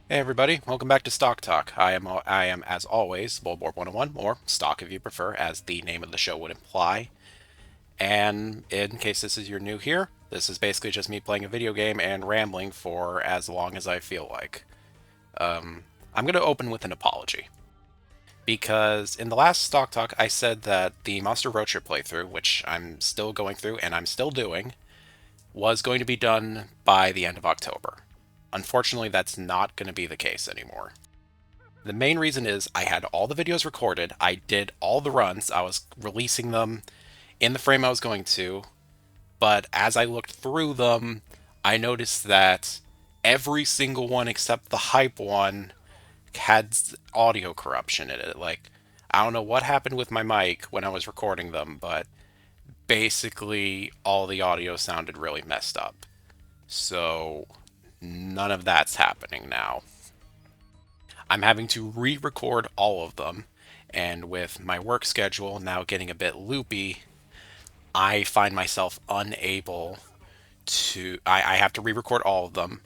Hey everybody, welcome back to Stock Talk. I am as always Bullboard 101, or Stock if you prefer, as the name of the show would imply. And in case this is your new here, this is basically just me playing a video game and rambling for as long as I feel like. I'm going to open with an apology because in the last Stock Talk I said that the Monster Road Trip playthrough, which I'm still going through and I'm still doing, was going to be done by the end of October. Unfortunately, that's not going to be the case anymore. The main reason is I had all the videos recorded. I did all the runs. I was releasing them in the frame I was going to. But as I looked through them, I noticed that every single one except the hype one had audio corruption in it. Like, I don't know what happened with my mic when I was recording them, but basically all the audio sounded really messed up. So none of that's happening now. I'm having to re record all of them. And with my work schedule now getting a bit loopy, I find myself unable to. I have to re record all of them.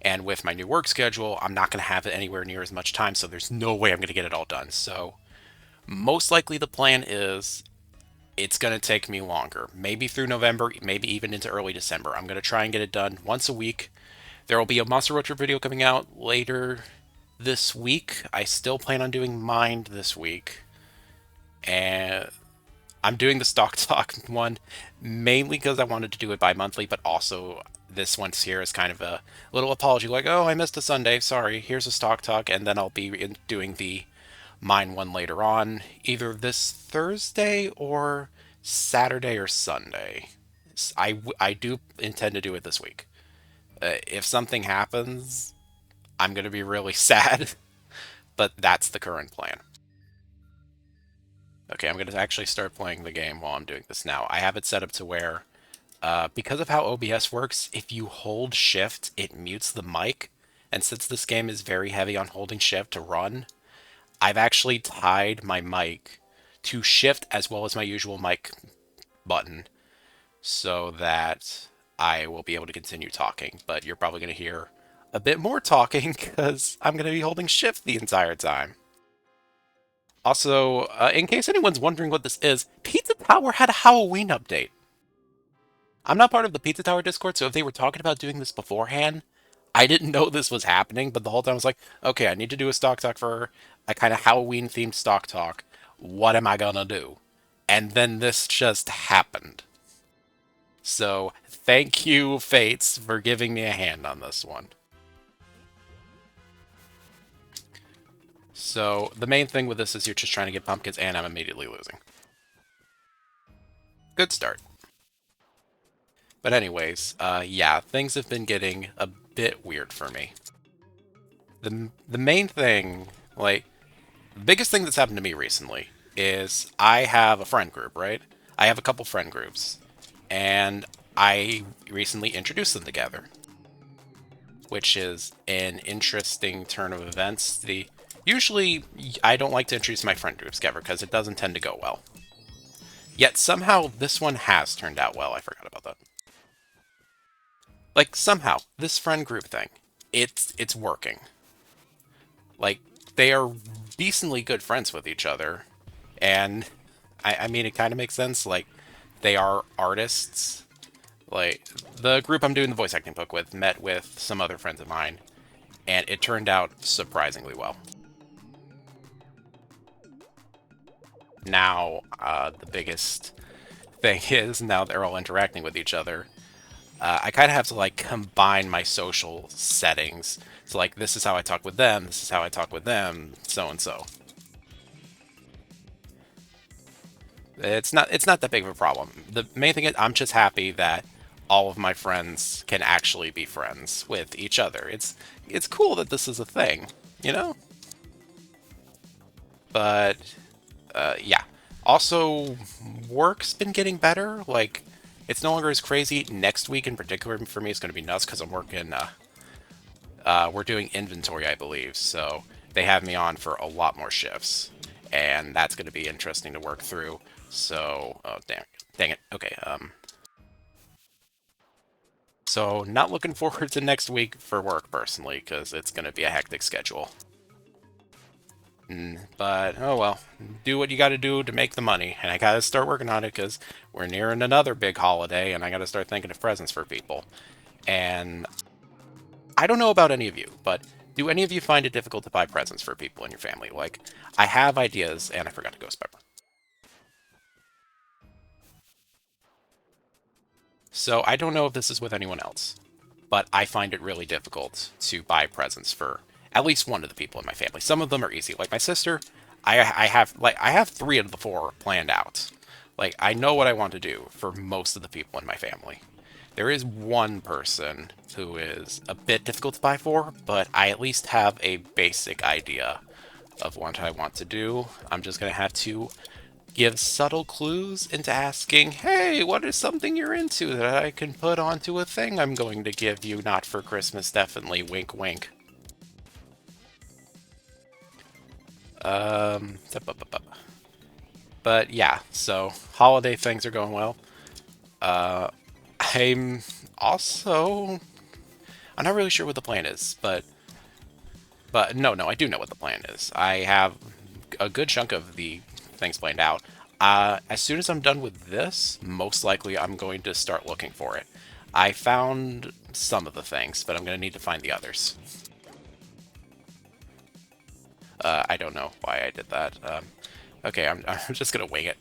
And with my new work schedule, I'm not going to have it anywhere near as much time, so there's no way I'm going to get it all done. So, most likely the plan is it's going to take me longer. Maybe through November, maybe even into early December. I'm going to try and get it done once a week. There will be a Monster Road Trip video coming out later this week. I still plan on doing Mind this week. And I'm doing the Stock Talk one mainly because I wanted to do it bi-monthly, but also this one's here is kind of a little apology, like, oh, I missed a Sunday, sorry, here's a Stock Talk, and then I'll be doing the Mine one later on, either this Thursday or Saturday or Sunday. I do intend to do it this week. If something happens, I'm going to be really sad, but that's the current plan. Okay, I'm going to actually start playing the game while I'm doing this now. I have it set up to where, because of how OBS works, if you hold shift, it mutes the mic. And since this game is very heavy on holding shift to run, I've actually tied my mic to shift as well as my usual mic button so that I will be able to continue talking. But you're probably going to hear a bit more talking because I'm going to be holding shift the entire time. Also, in case anyone's wondering what this is, Pizza Tower had a Halloween update. I'm not part of the Pizza Tower Discord, so if they were talking about doing this beforehand, I didn't know this was happening, but the whole time I was like, okay, I need to do a stock talk for a kind of Halloween themed stock talk. What am I gonna do? And then this just happened. So thank you, Fates, for giving me a hand on this one. So the main thing with this is you're just trying to get pumpkins, and I'm immediately losing. Good start. But anyways, yeah, things have been getting a bit weird for me. The main thing, like, the biggest thing that's happened to me recently is I have a friend group, right? I have a couple friend groups, and I recently introduced them together, which is an interesting turn of events. The Usually I don't like to introduce my friend groups together because it doesn't tend to go well. Yet somehow this one has turned out well. I forgot about that. Like somehow this friend group thing, it's working. Like they are decently good friends with each other, and I mean it kind of makes sense. Like they are artists. Like the group I'm doing the voice acting book with met with some other friends of mine, and it turned out surprisingly well. Now, the biggest thing is now they're all interacting with each other. I kind of have to like combine my social settings. So like this is how I talk with them, this is how I talk with them, so and so. It's not that big of a problem. The main thing is I'm just happy that all of my friends can actually be friends with each other. It's cool that this is a thing, you know? But yeah. Also, work's been getting better. Like, it's no longer as crazy. Next week, in particular, for me, it's going to be nuts because I'm working. We're doing inventory, I believe, so they have me on for a lot more shifts, and that's going to be interesting to work through. So, oh damn, dang it. Okay. So, not looking forward to next week for work personally, because it's going to be a hectic schedule. But, oh well, do what you got to do to make the money. And I got to start working on it because we're nearing another big holiday, and I got to start thinking of presents for people. And I don't know about any of you, but do any of you find it difficult to buy presents for people in your family? Like, I have ideas, and I forgot to ghost pepper. So I don't know if this is with anyone else, but I find it really difficult to buy presents for at least one of the people in my family. Some of them are easy, like my sister. I have three of the four planned out. Like I know what I want to do for most of the people in my family. There is one person who is a bit difficult to buy for, but I at least have a basic idea of what I want to do. I'm just gonna have to give subtle clues into asking, hey, what is something you're into that I can put onto a thing I'm going to give you, not for Christmas, definitely, wink wink. But yeah, so holiday things are going well. Uh, I'm also, I'm not really sure what the plan is, but no, I do know what the plan is. I have a good chunk of the things planned out. As soon as I'm done with this, most likely I'm going to start looking for it. I found some of the things, but I'm going to need to find the others. I don't know why I did that. Okay, I'm just going to wing it.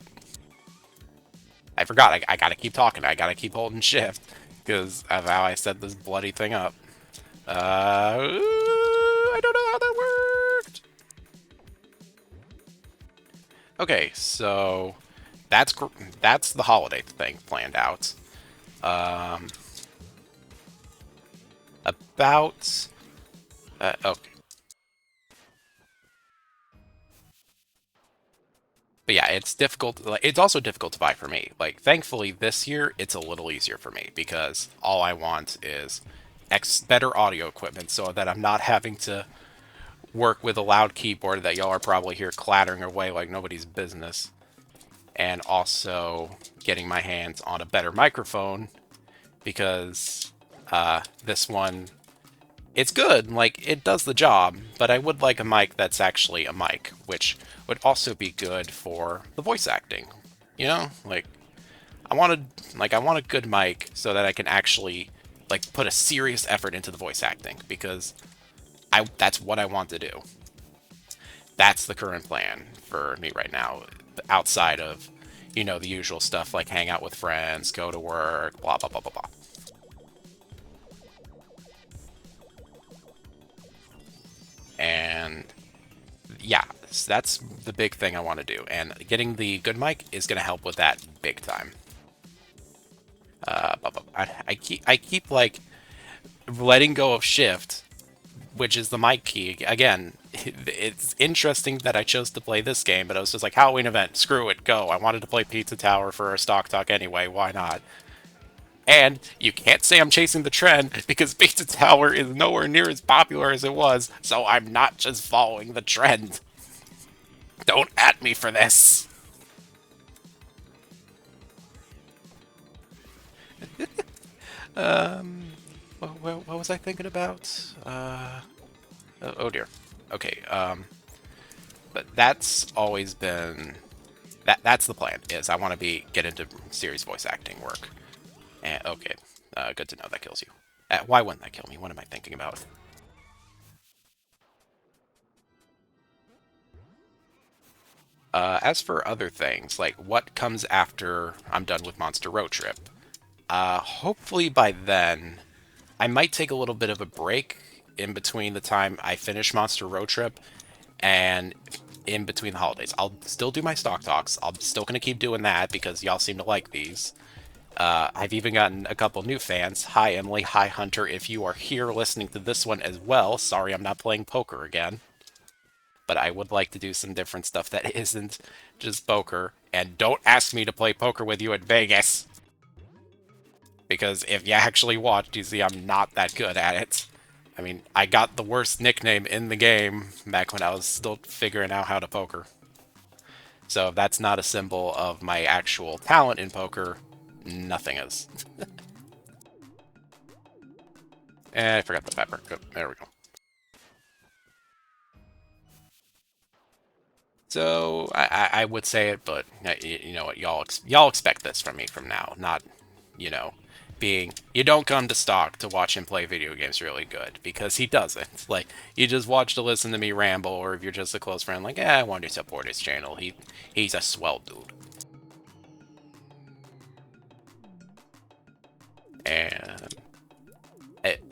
I forgot. I got to keep talking. I got to keep holding shift because of how I set this bloody thing up. I don't know how that worked. Okay, so that's the holiday thing planned out. Um, about okay, but yeah, it's difficult. Like, it's also difficult to buy for me. Like, thankfully this year it's a little easier for me because all I want is better audio equipment so that I'm not having to work with a loud keyboard that y'all are probably here clattering away like nobody's business, and also getting my hands on a better microphone because this one, it's good, like it does the job, but I would like a mic that's actually a mic, which would also be good for the voice acting. You know, like I want a good mic so that I can actually like put a serious effort into the voice acting because I that's what I want to do. That's the current plan for me right now, outside of, you know, the usual stuff like hang out with friends, go to work, blah blah blah blah blah. And yeah, that's the big thing I want to do. And getting the good mic is going to help with that big time. I keep like letting go of shift, which is the mic key. Again, it's interesting that I chose to play this game, but I was just like, Halloween event, screw it, go. I wanted to play Pizza Tower for a stock talk anyway, why not? And you can't say I'm chasing the trend because Pizza Tower is nowhere near as popular as it was, so I'm not just following the trend. Don't at me for this. What was I thinking about? Oh dear. Okay. But that's always been that's the plan. Is I want to get into serious voice acting work. And okay, good to know that kills you. Why wouldn't that kill me? What am I thinking about? As for other things, like what comes after I'm done with Monster Road Trip, hopefully by then, I might take a little bit of a break in between the time I finish Monster Road Trip and in between the holidays. I'll still do my stock talks. I'm still going to keep doing that because y'all seem to like these. I've even gotten a couple new fans. Hi, Emily. Hi, Hunter. If you are here listening to this one as well, sorry I'm not playing poker again. But I would like to do some different stuff that isn't just poker. And don't ask me to play poker with you in Vegas. Because if you actually watched, you see I'm not that good at it. I mean, I got the worst nickname in the game back when I was still figuring out how to poker. So if that's not a symbol of my actual talent in poker, nothing is. I forgot the pepper. Good. There we go. So I would say it, but you know what, y'all expect this from me from now, not you know being you don't come to Stock to watch him play video games really good because he doesn't. Like you just watch to listen to me ramble, or if you're just a close friend, like I want to support his channel. He's a swell dude, and it,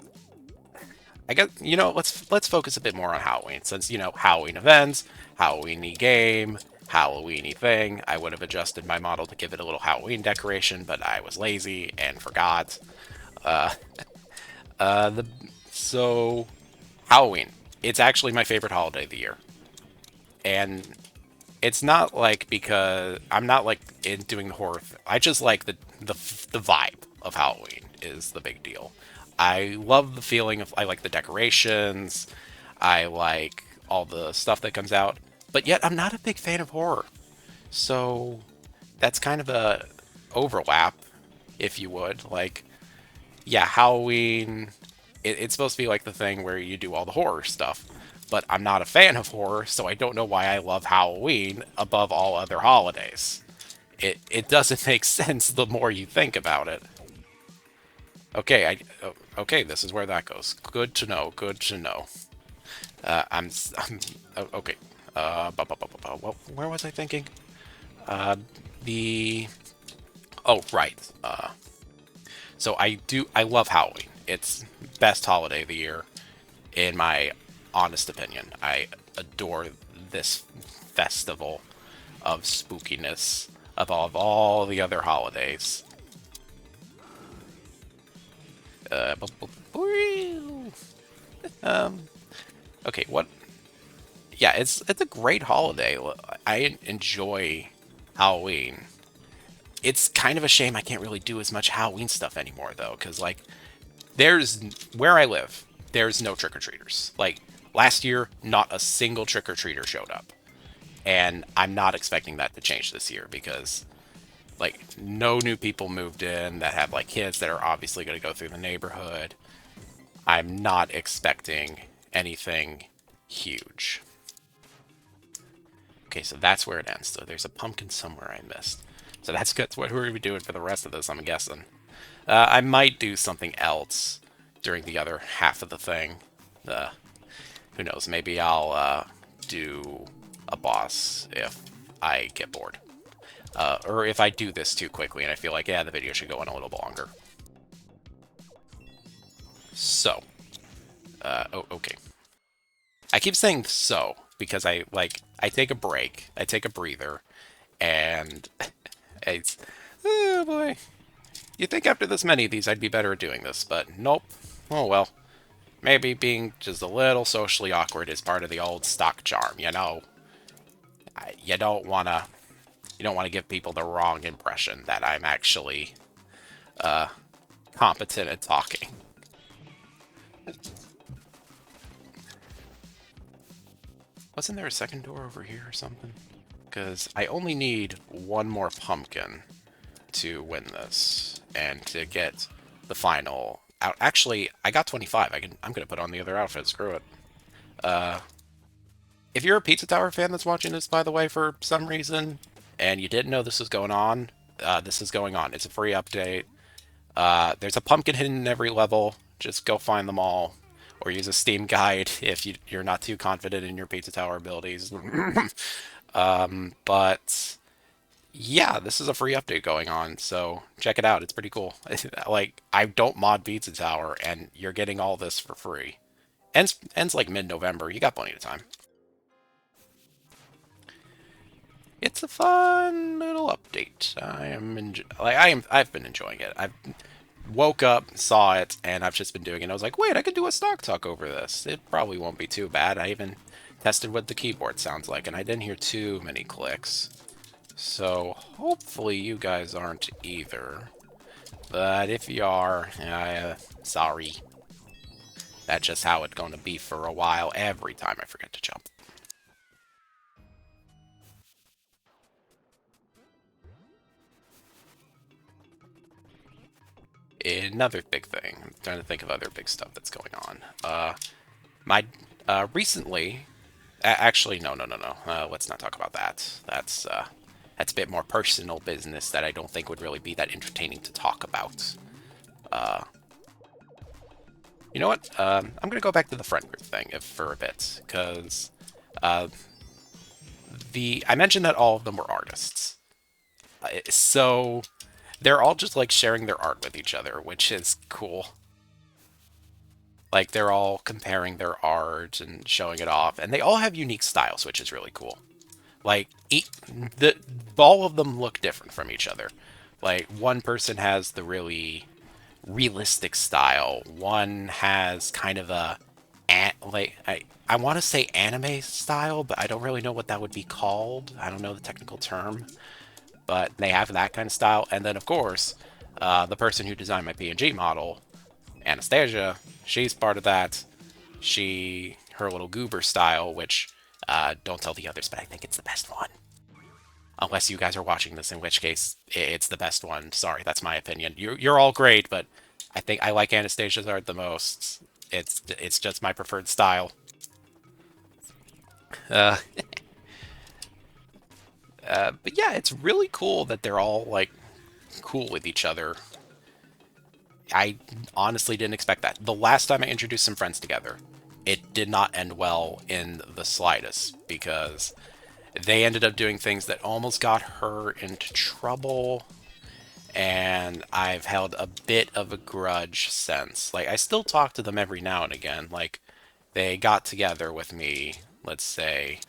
I guess let's focus a bit more on Halloween since Halloween events, Halloweeny game, Halloweeny thing. I would have adjusted my model to give it a little Halloween decoration, but I was lazy and forgot. Uh, the so Halloween. It's actually my favorite holiday of the year, and it's not like because I'm not like in doing the horror. I just like the vibe of Halloween is the big deal. I love the feeling of I like the decorations. I like all the stuff that comes out, but yet I'm not a big fan of horror. So that's kind of a overlap, if you would. Like, yeah, Halloween. It's supposed to be like the thing where you do all the horror stuff, but I'm not a fan of horror, so I don't know why I love Halloween above all other holidays. It doesn't make sense the more you think about it. Okay, this is where that goes. Good to know. Good to know. I'm okay. Where was I thinking? The oh right. So I love Halloween. It's best holiday of the year in my honest opinion. I adore this festival of spookiness above all the other holidays. Uh, um, okay, what? Yeah, it's a great holiday. I enjoy Halloween. It's kind of a shame I can't really do as much Halloween stuff anymore though, because like there's where I live, there's no trick or treaters. Like last year, not a single trick or treater showed up, and I'm not expecting that to change this year because like no new people moved in that have like kids that are obviously going to go through the neighborhood. I'm not expecting anything huge. Okay, so that's where it ends. So there's a pumpkin somewhere I missed. So that's good. That's what we're going to be doing for the rest of this, I'm guessing. I might do something else during the other half of the thing. Uh, who knows? Maybe I'll do a boss if I get bored. Or if I do this too quickly and I feel like, yeah, the video should go on a little longer. So, oh, okay. I keep saying so because I take a break, I take a breather, and it's, oh boy. You'd think after this many of these I'd be better at doing this, but nope. Oh well. Maybe being just a little socially awkward is part of the old stock charm, you know. You don't want to give people the wrong impression that I'm actually competent at talking. Wasn't there a second door over here or something? Because I only need one more pumpkin to win this and to get the final out. Actually, I got 25. I'm gonna put on the other outfit. Screw it. Uh, if you're a Pizza Tower fan that's watching this, by the way, for some reason, and you didn't know this was going on, this is going on. It's a free update. There's a pumpkin hidden in every level. Just go find them all, or use a Steam guide if you're not too confident in your Pizza Tower abilities. But yeah, this is a free update going on, so check it out. It's pretty cool. Like I don't mod Pizza Tower, and you're getting all this for free. Ends like mid-November. You got plenty of time. It's a fun little update. I've been enjoying it. I woke up, saw it, and I've just been doing it. I was like, wait, I could do a stock talk over this. It probably won't be too bad. I even tested what the keyboard sounds like, and I didn't hear too many clicks. So hopefully you guys aren't either. But if you are, sorry. That's just how it's going to be for a while every time I forget to jump. Another big thing. I'm trying to think of other big stuff that's going on. My recently, actually, no, no, no, no. Let's not talk about that. That's a bit more personal business that I don't think would really be that entertaining to talk about. Uh, you know what? I'm gonna go back to the friend group thing for a bit because uh, the I mentioned that all of them were artists, so they're all just like sharing their art with each other, which is cool. Like they're all comparing their art and showing it off, and they all have unique styles, which is really cool. Like the all of them look different from each other. Like one person has the really realistic style. One has kind of a like I want to say anime style, but I don't really know what that would be called. I don't know the technical term, but they have that kind of style. And then of course, the person who designed my PNG model, Anastasia, she's part of that. Her little Goober style, which don't tell the others, but I think it's the best one. Unless you guys are watching this, in which case it's the best one. Sorry, that's my opinion. You're all great, but I think I like Anastasia's art the most. It's just my preferred style. Uh, but yeah, it's really cool that they're all like cool with each other. I honestly didn't expect that. The last time I introduced some friends together, it did not end well in the slightest because they ended up doing things that almost got her into trouble, and I've held a bit of a grudge since. Like, I still talk to them every now and again. Like, they got together with me, let's say,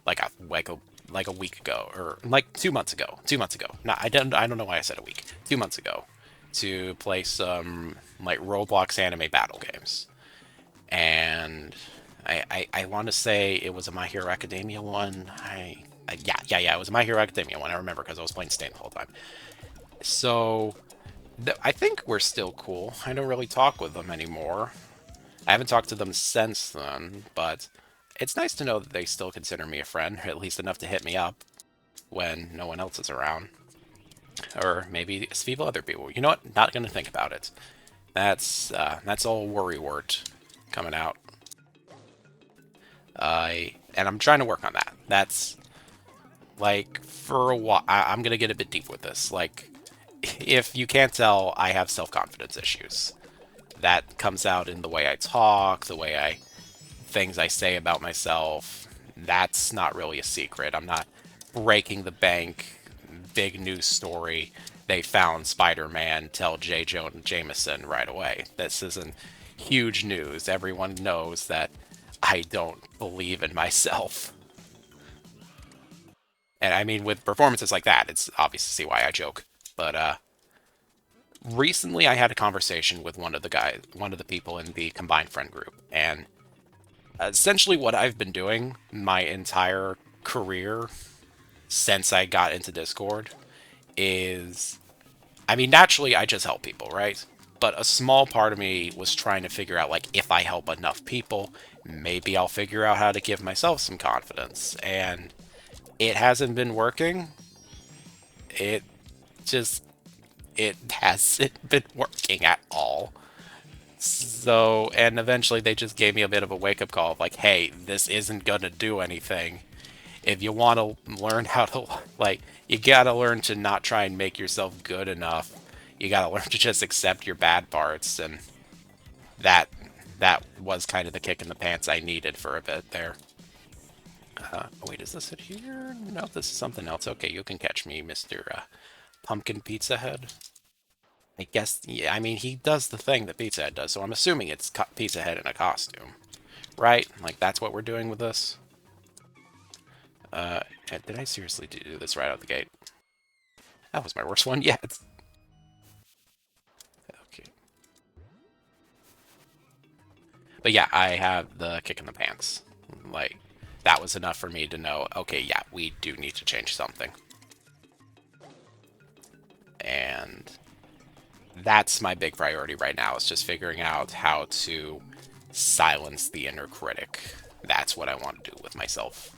like a week ago, or like 2 months ago. 2 months ago. No, I don't know why I said a week. 2 months ago, to play some like Roblox anime battle games, and I want to say it was a My Hero Academia one. Yeah, it was a My Hero Academia one. I remember because I was playing Stain the whole time. So I think we're still cool. I don't really talk with them anymore. I haven't talked to them since then, but it's nice to know that they still consider me a friend, or at least enough to hit me up when no one else is around. Or maybe a few other people. You know what? Not gonna think about it. That's all worry word coming out. And I'm trying to work on that. That's like for a while. I'm gonna get a bit deep with this. Like, if you can't tell, I have self-confidence issues. That comes out in the way I talk, the way I things I say about myself. That's not really a secret. I'm not breaking the bank. Big news story. They found Spider-Man. Tell J. Jonah Jameson right away. This isn't huge news. Everyone knows that I don't believe in myself. And I mean, with performances like that, it's obvious to see why I joke. But recently, I had a conversation with one of the people in the combined friend group, and essentially, what I've been doing my entire career since I got into Discord is, I mean, naturally, I just help people, right? But a small part of me was trying to figure out, like, if I help enough people, maybe I'll figure out how to give myself some confidence. And it hasn't been working. It just, it hasn't been working at all. So, and eventually they just gave me a bit of a wake-up call of like, hey, this isn't gonna do anything. If you want to learn how to, like, you gotta learn to not try and make yourself good enough. You gotta learn to just accept your bad parts, and that that was kind of the kick in the pants I needed for a bit there. Wait, is this it here? No, this is something else. Okay, you can catch me, Mr. Pumpkin Pizza Head. I guess, yeah, I mean, he does the thing that Pizza Head does, so I'm assuming it's Pizza Head in a costume, right? Like, that's what we're doing with this? Did I seriously do this right out the gate? That was my worst one yet. Okay. But yeah, I have the kick in the pants. Like, that was enough for me to know, okay, yeah, we do need to change something. And that's my big priority right now, is just figuring out how to silence the inner critic. That's what I want to do with myself.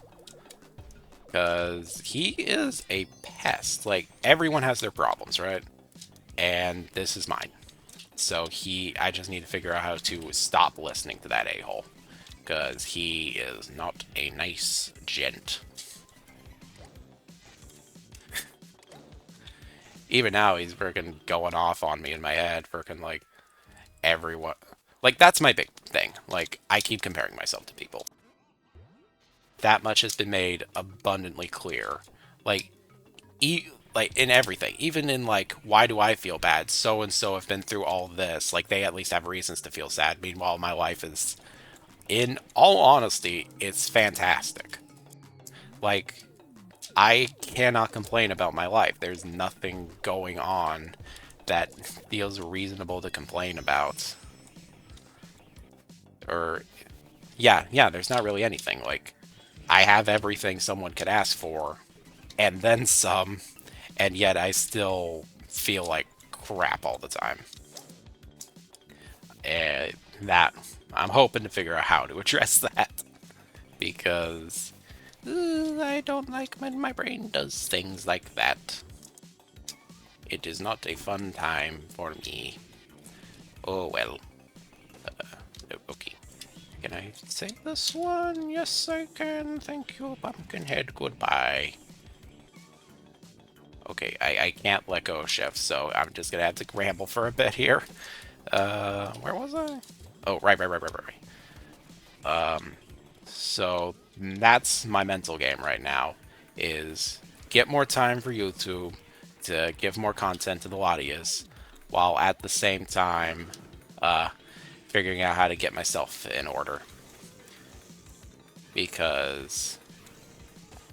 Because he is a pest. Like, everyone has their problems, right? And this is mine. So I just need to figure out how to stop listening to that a-hole. Because he is not a nice gent. Even now, he's freaking going off on me in my head, freaking like everyone. Like, that's my big thing. Like, I keep comparing myself to people. That much has been made abundantly clear. Like, like in everything, even in like, why do I feel bad? So and so have been through all this. Like, they at least have reasons to feel sad. Meanwhile, my life is, in all honesty, it's fantastic. Like, I cannot complain about my life. There's nothing going on that feels reasonable to complain about. Or, yeah, there's not really anything. Like, I have everything someone could ask for, and then some, and yet I still feel like crap all the time. And that, I'm hoping to figure out how to address that. Because I don't like when my brain does things like that. It is not a fun time for me. Oh well. Okay. Can I say this one? Yes, I can. Thank you, Pumpkinhead. Goodbye. Okay, I can't let go of Chef, so I'm just gonna have to ramble for a bit here. Where was I? Oh, right. So that's my mental game right now, is get more time for YouTube to give more content to the Latias, while at the same time, uh, figuring out how to get myself in order. Because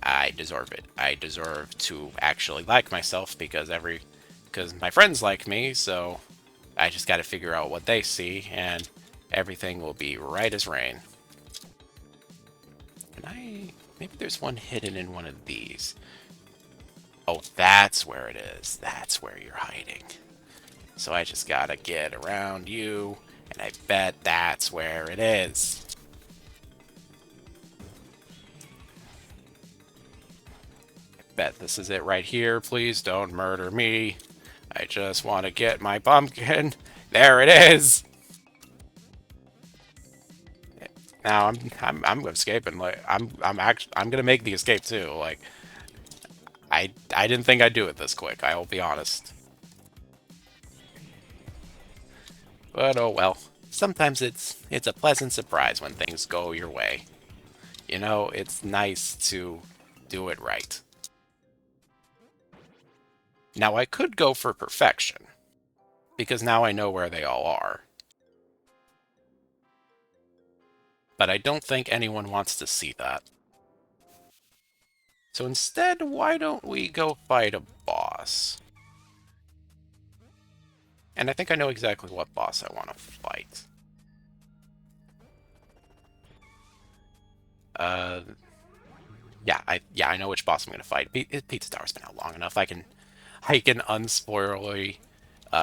I deserve it. I deserve to actually like myself because my friends like me, so I just got to figure out what they see, and everything will be right as rain. Can I? Maybe there's one hidden in one of these. Oh, that's where it is. That's where you're hiding. So I just gotta get around you, and I bet that's where it is. I bet this is it right here. Please don't murder me. I just want to get my pumpkin. There it is. Now I'm escaping. Like I'm gonna make the escape too. Like I didn't think I'd do it this quick. I will be honest. But oh well. Sometimes it's a pleasant surprise when things go your way. You know, it's nice to do it right. Now I could go for perfection because now I know where they all are. But I don't think anyone wants to see that. So instead, why don't we go fight a boss? And I think I know exactly what boss I want to fight. Uh, yeah, I know which boss I'm gonna fight. Pizza Tower's been out long enough. I can unspoilerly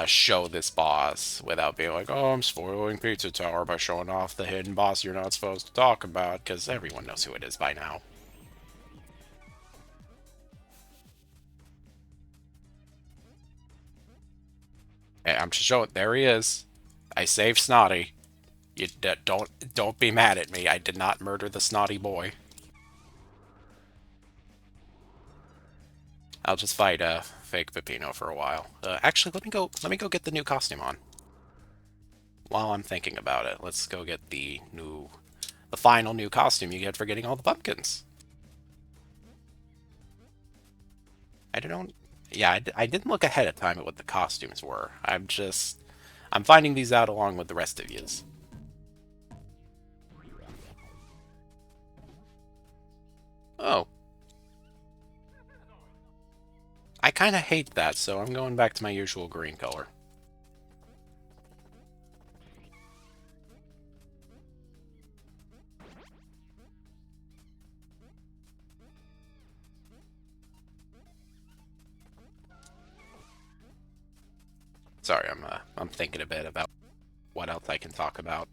show this boss without being like, oh, I'm spoiling Pizza Tower by showing off the hidden boss you're not supposed to talk about, because everyone knows who it is by now. Hey, I'm just showing. There he is. I saved Snotty. Don't be mad at me. I did not murder the snotty boy. I'll just fight fake Peppino for a while. Actually, let me go get the new costume on. While I'm thinking about it, let's go get the final new costume you get for getting all the pumpkins. I don't. Yeah, I didn't look ahead of time at what the costumes were. I'm finding these out along with the rest of yous. Oh, I kind of hate that, so I'm going back to my usual green color. Sorry, I'm thinking a bit about what else I can talk about,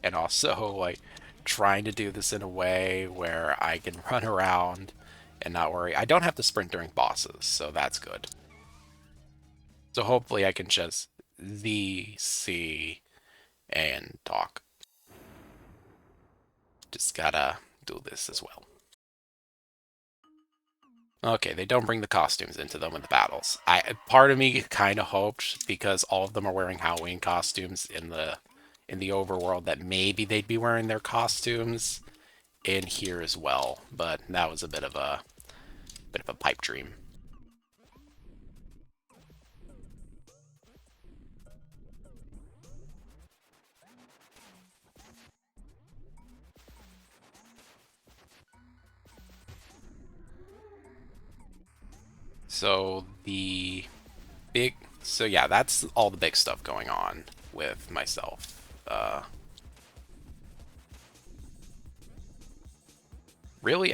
and also like trying to do this in a way where I can run around and not worry. I don't have to sprint during bosses, so that's good. So hopefully I can just the C and talk. Just gotta do this as well. Okay, they don't bring the costumes into them in the battles. Part of me kind of hoped, because all of them are wearing Halloween costumes in the overworld, that maybe they'd be wearing their costumes in here as well. But that was a bit of a pipe dream. So the so yeah, that's all the big stuff going on with myself. Really,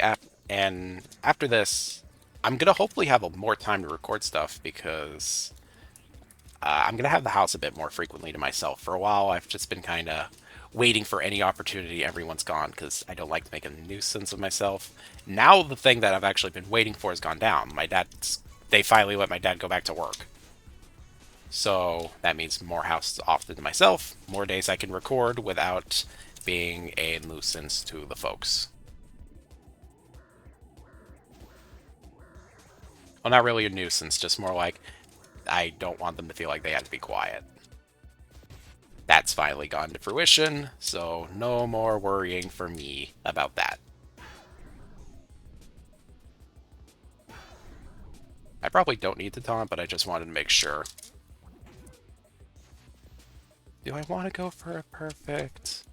and after this, I'm gonna hopefully have more time to record stuff, because I'm gonna have the house a bit more frequently to myself. For a while, I've just been kind of waiting for any opportunity. Everyone's gone, because I don't like to make a nuisance of myself. Now the thing that I've actually been waiting for has gone down. They finally let my dad go back to work. So that means more house often to myself, more days I can record without being a nuisance to the folks. Well, not really a nuisance, just more like I don't want them to feel like they have to be quiet. That's finally gone to fruition, so no more worrying for me about that. I probably don't need to taunt, but I just wanted to make sure. Do I want to go for a perfect?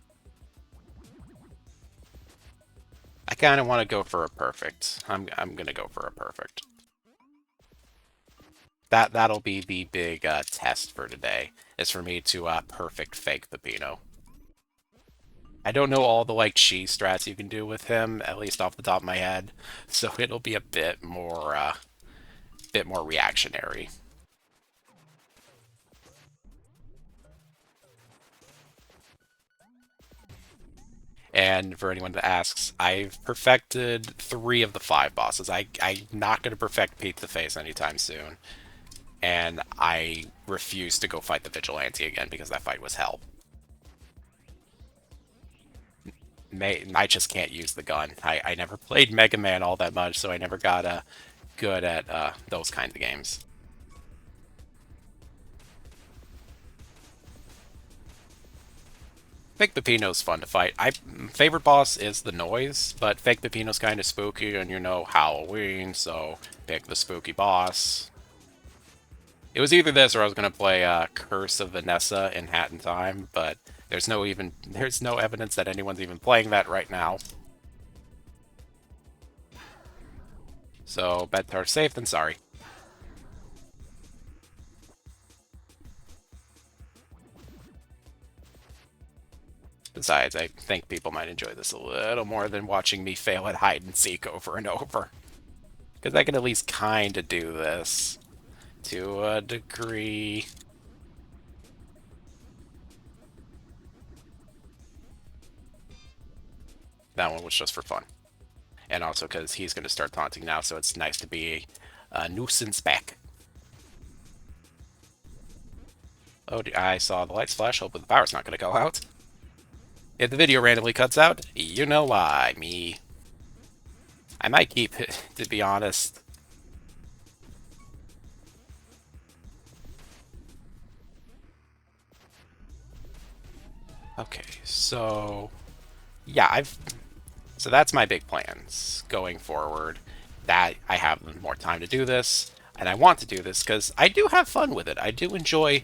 I kind of want to go for a perfect. I'm gonna go for a perfect. That'll be the big test for today, is for me to perfect fake Pepino. I don't know all the like cheese strats you can do with him, at least off the top of my head, so it'll be a bit more reactionary. And for anyone that asks, I've perfected 3 of the 5 bosses. I'm not going to perfect Pizza Face anytime soon. And I refuse to go fight the Vigilante again, because that fight was hell. I just can't use the gun. I never played Mega Man all that much, so I never got good at those kinds of games. Fake Pepino's fun to fight. Favorite boss is the noise, but Fake Pepino's kind of spooky, and Halloween, so pick the spooky boss. It was either this or I was gonna play Curse of Vanessa in Hat in Time, but there's no evidence that anyone's even playing that right now. So better safe than sorry. Besides, I think people might enjoy this a little more than watching me fail at hide and seek over and over. Because I can at least kind of do this to a degree. That one was just for fun. And also because he's going to start taunting now, so it's nice to be a nuisance back. Oh, I saw the lights flash. Hopefully the power's not going to go out. If the video randomly cuts out, you know why, me. I might keep it, to be honest. Okay, so... Yeah, So that's my big plans going forward. That I have more time to do this, and I want to do this because I do have fun with it. I do enjoy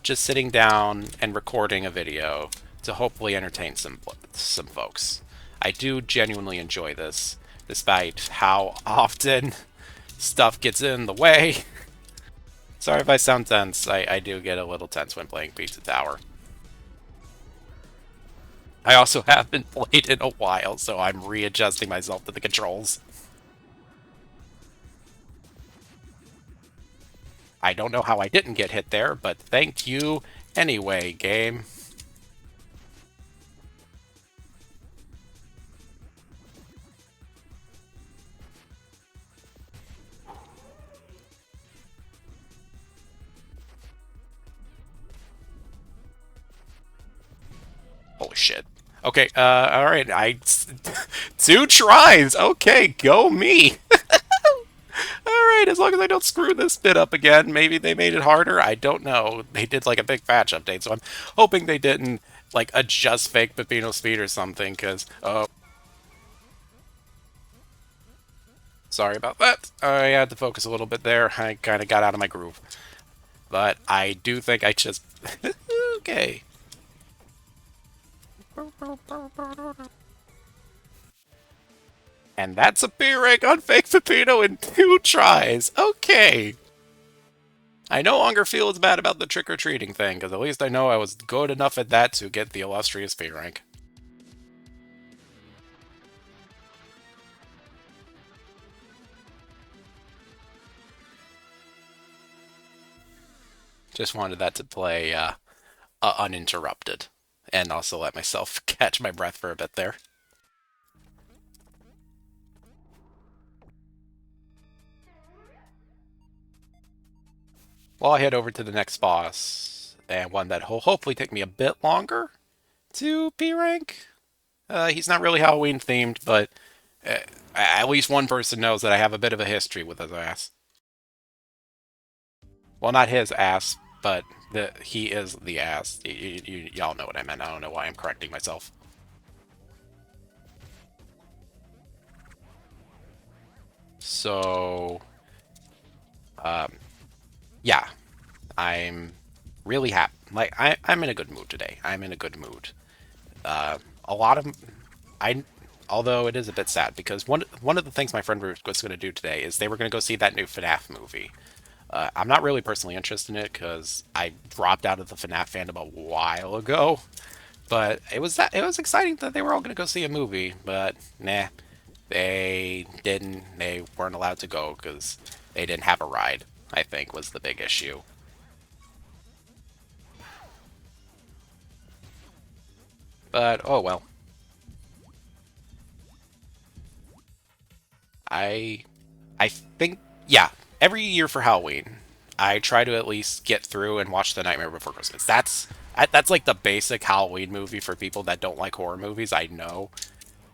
just sitting down and recording a video to hopefully entertain some folks. I do genuinely enjoy this, despite how often stuff gets in the way. Sorry if I sound tense. I do get a little tense when playing Pizza Tower. I also haven't played in a while, so I'm readjusting myself to the controls. I don't know how I didn't get hit there, but thank you anyway, game. Okay, all right. Two tries. Okay, go me. All right, as long as I don't screw this bit up again. Maybe they made it harder. I don't know. They did like a big patch update, so I'm hoping they didn't like adjust fake Pepino speed or something. Cause oh, sorry about that. I had to focus a little bit there. I kind of got out of my groove, but I do think I just okay. And that's a B rank on fake Pepino in two tries. Okay. I no longer feel as bad about the trick-or-treating thing, because at least I know I was good enough at that to get the illustrious B rank. Just wanted that to play uninterrupted, and also let myself catch my breath for a bit there. While I head over to the next boss, and one that will hopefully take me a bit longer to B rank. He's not really Halloween themed, but uh, at least one person knows that I have a bit of a history with his ass. Well, not his ass, but he is the ass. Y'all know what I meant. I don't know why I'm correcting myself. So, um, yeah, I'm really happy. Like I'm in a good mood today. I'm in a good mood. A lot of I, although it is a bit sad because one of the things my friend was going to do today is they were going to go see that new FNAF movie. I'm not really personally interested in it because I dropped out of the FNAF fandom a while ago. But it was exciting that they were all going to go see a movie. But nah, they didn't. They weren't allowed to go because they didn't have a ride. I think was the big issue. But oh well. I I think yeah. Every year for Halloween, I try to at least get through and watch The Nightmare Before Christmas. That's like the basic Halloween movie for people that don't like horror movies. I know,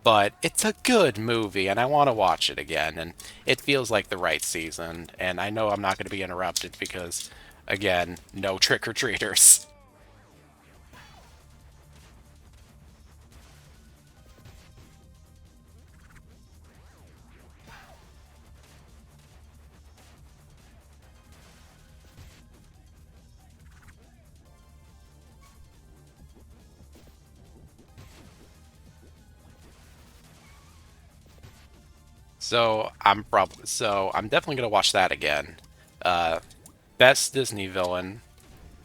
but it's a good movie and I want to watch it again, and it feels like the right season, and I know I'm not going to be interrupted because again, no trick-or-treaters. So I'm definitely going to watch that again. uh Best Disney villain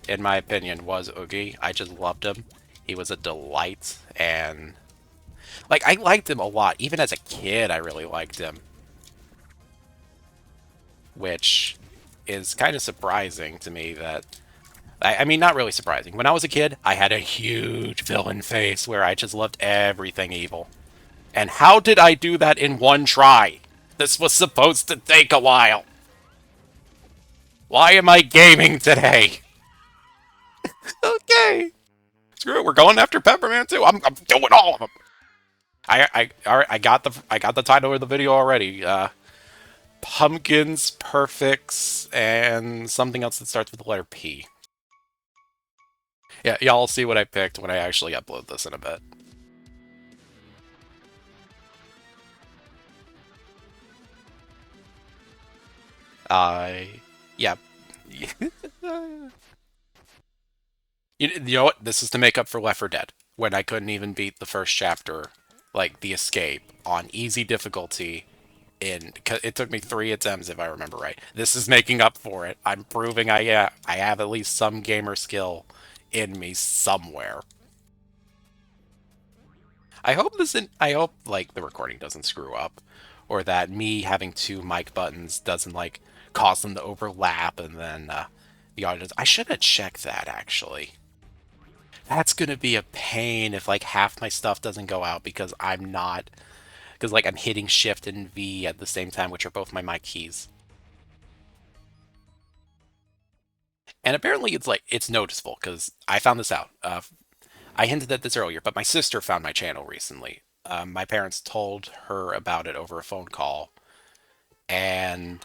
in my opinion was Oogie. I just loved him. He was a delight, and like I liked him a lot even as a kid. I really liked him, which is kind of surprising to me that I mean, not really surprising. When I was a kid, I had a huge villain face where I just loved everything evil. And how did I do that in one try? This was supposed to take a while. Why am I gaming today? Okay. Screw it. We're going after Pepperman too. I'm doing all of them. All right. I got the title of the video already. Pumpkins, perfects, and something else that starts with the letter P. Yeah, y'all see what I picked when I actually upload this in a bit. I, yeah. You know what? This is to make up for Left 4 Dead, when I couldn't even beat the first chapter, like the escape, on easy difficulty. It took me 3 attempts, if I remember right. This is making up for it. I'm proving I have at least some gamer skill in me somewhere. I hope like the recording doesn't screw up, or that me having two mic buttons doesn't like cause them to overlap, and then the audio. I should have checked that actually. That's gonna be a pain if like half my stuff doesn't go out because I'm not because like I'm hitting Shift and V at the same time, which are both my mic keys. And apparently it's like it's noticeable because I found this out. I hinted at this earlier, but my sister found my channel recently. My parents told her about it over a phone call, and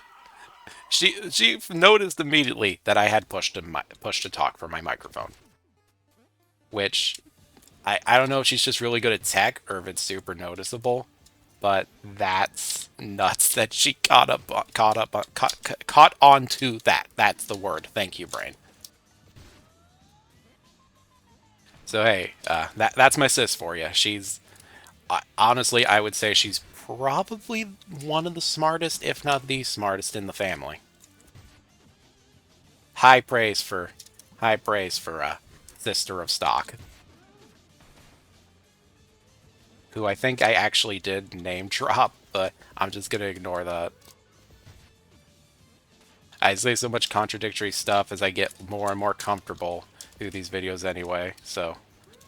she noticed immediately that I had pushed to talk for my microphone, which I don't know if she's just really good at tech or if it's super noticeable, but that's nuts that she caught on to that. That's the word. Thank you, brain. So hey, that's my sis for you. She's honestly, I would say she's probably one of the smartest, if not the smartest, in the family. High praise for, high praise for sister of Stock, who I think I actually did name drop, but I'm just gonna ignore that. I say so much contradictory stuff as I get more and more comfortable through these videos anyway. So,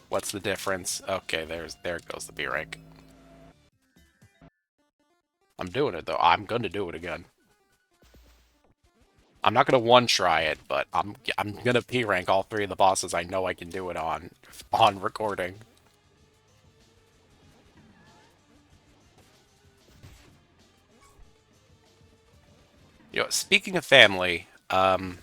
what's the difference? Okay, there goes the B rank. I'm doing it though. I'm gonna do it again. I'm not gonna one try it, but I'm gonna P rank all three of the bosses I know I can do it on recording. You know, speaking of family, I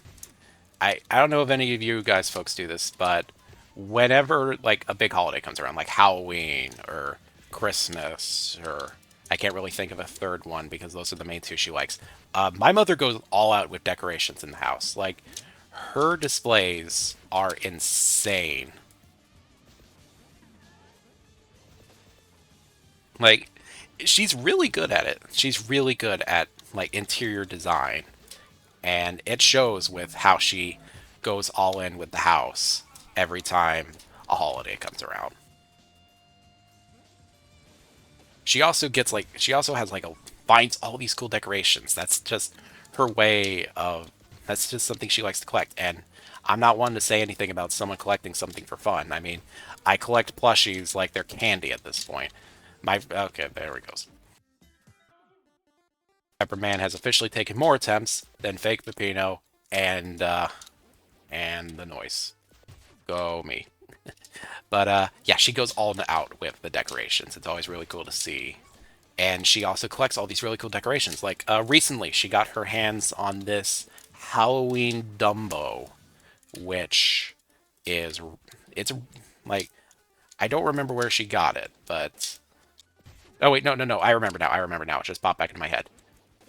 don't know if any of you guys folks do this, but whenever like a big holiday comes around, like Halloween or Christmas, or I can't really think of a third one because those are the main two she likes. My mother goes all out with decorations in the house. Like her displays are insane. Like she's really good at it. She's really good at like interior design, and it shows with how she goes all in with the house every time a holiday comes around. She also has like a finds all these cool decorations. That's just her way of that's just something she likes to collect. And I'm not one to say anything about someone collecting something for fun. I mean, I collect plushies like they're candy at this point. My okay, there we goes. Pepperman has officially taken more attempts than Fake Pepino and the noise. Go me. But yeah, she goes all out with the decorations. It's always really cool to see. And she also collects all these really cool decorations. Like recently, she got her hands on this Halloween Dumbo, which is it's like I don't remember where she got it, but oh wait, no, I remember now. I remember now. It just popped back into my head.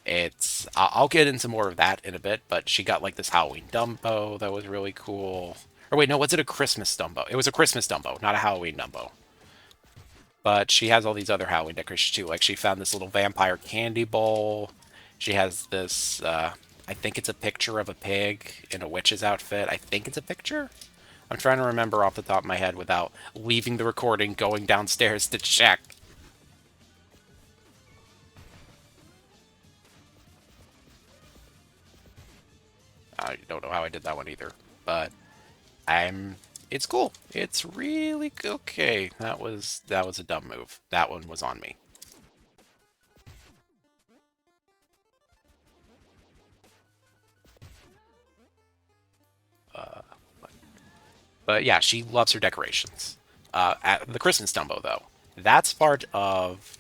It's I'll get into more of that in a bit, but she got like this Halloween Dumbo that was really cool. Or wait, no, was it a Christmas Dumbo? It was a Christmas Dumbo, not a Halloween Dumbo. But she has all these other Halloween decorations too. Like she found this little vampire candy bowl. She has this. I think it's a picture of a pig in a witch's outfit. I think it's a picture. I'm trying to remember off the top of my head without leaving the recording, going downstairs to check. I don't know how I did that one either, but I'm. It's cool. It's really okay. That was a dumb move. That one was on me. But yeah, she loves her decorations. At the Christmas Dumbo, though, that's part of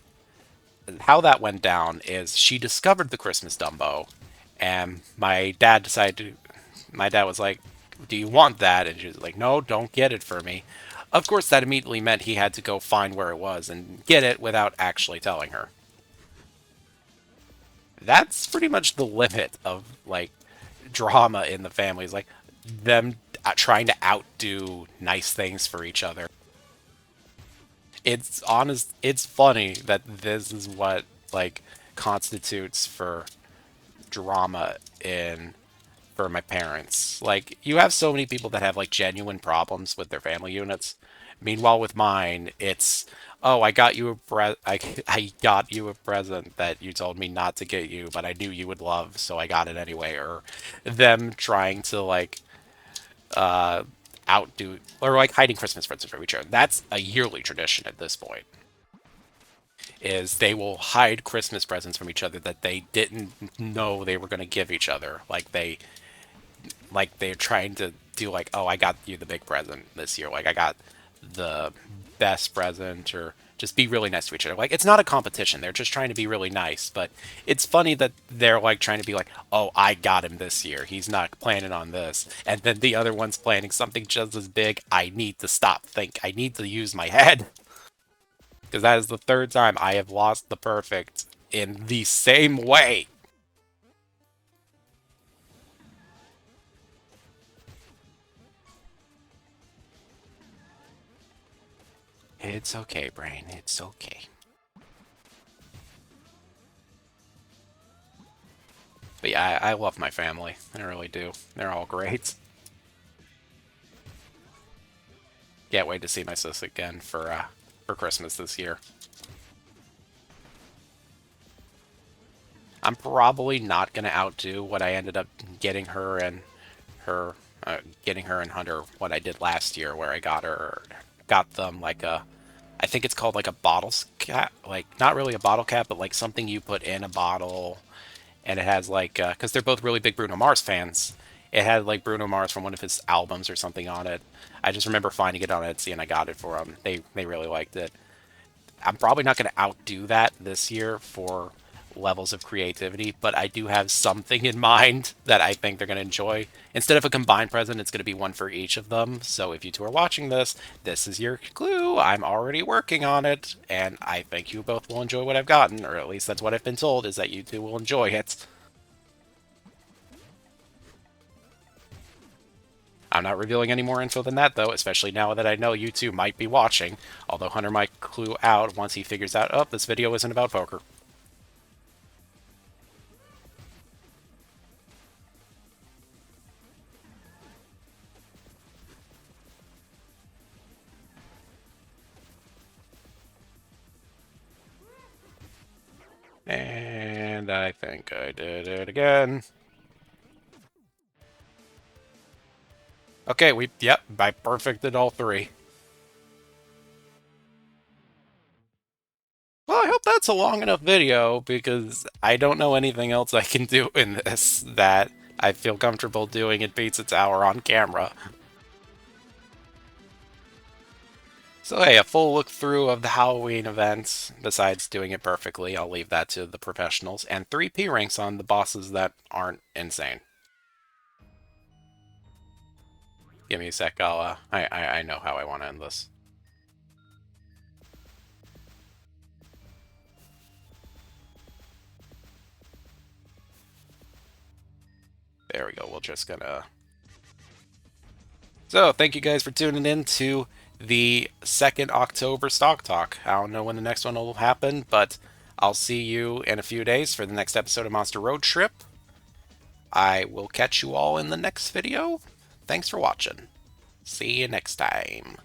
how that went down. Is she discovered the Christmas Dumbo, and my dad decided to. My dad was like, "Do you want that?" And she was like, "No, don't get it for me." Of course, that immediately meant he had to go find where it was and get it without actually telling her. That's pretty much the limit of like drama in the family. Is like them trying to outdo nice things for each other. It's honest. It's funny that this is what like constitutes for drama in for my parents. Like you have so many people that have like genuine problems with their family units. Meanwhile, with mine, it's oh, I got you a present that you told me not to get you, but I knew you would love, so I got it anyway. Or them trying to like uh outdo or like hiding Christmas presents from each other. That's a yearly tradition at this point. Is they will hide Christmas presents from each other that they didn't know they were going to give each other. Like they're trying to do like, oh, I got you the big present this year. Like I got the best present or just be really nice to each other. Like, it's not a competition. They're just trying to be really nice. But it's funny that they're like trying to be like, oh, I got him this year. He's not planning on this. And then the other one's planning something just as big. I need to think. I need to use my head. Because that is the third time I have lost the perfect in the same way. It's okay, Brain. It's okay. But yeah, I love my family. I really do. They're all great. Can't wait to see my sis again for Christmas this year. I'm probably not gonna outdo what I ended up getting her and her, getting her and Hunter what I did last year, where I got them like a, I think it's called like a bottle cap, like not really a bottle cap, but like something you put in a bottle, and it has like, because they're both really big Bruno Mars fans. It had like Bruno Mars from one of his albums or something on it. I just remember finding it on Etsy and I got it for them. They really liked it. I'm probably not going to outdo that this year for levels of creativity, but I do have something in mind that I think they're going to enjoy. Instead of a combined present, it's going to be one for each of them. So if you two are watching this, this is your clue. I'm already working on it, and I think you both will enjoy what I've gotten, or at least that's what I've been told, is that you two will enjoy it. I'm not revealing any more info than that, though, especially now that I know you two might be watching, although Hunter might clue out once he figures out, oh, this video isn't about poker. And I think I did it again. Okay, yep, I perfected all three. Well, I hope that's a long enough video, because I don't know anything else I can do in this that I feel comfortable doing in Pizza Tower on camera. So hey, a full look through of the Halloween events, besides doing it perfectly, I'll leave that to the professionals, and 3 P ranks on the bosses that aren't insane. Give me a sec, I know how I want to end this. There we go, we're just gonna... So, thank you guys for tuning in to the 2nd October Stock Talk. I don't know when the next one will happen, but I'll see you in a few days for the next episode of Monster Road Trip. I will catch you all in the next video. Thanks for watching. See you next time.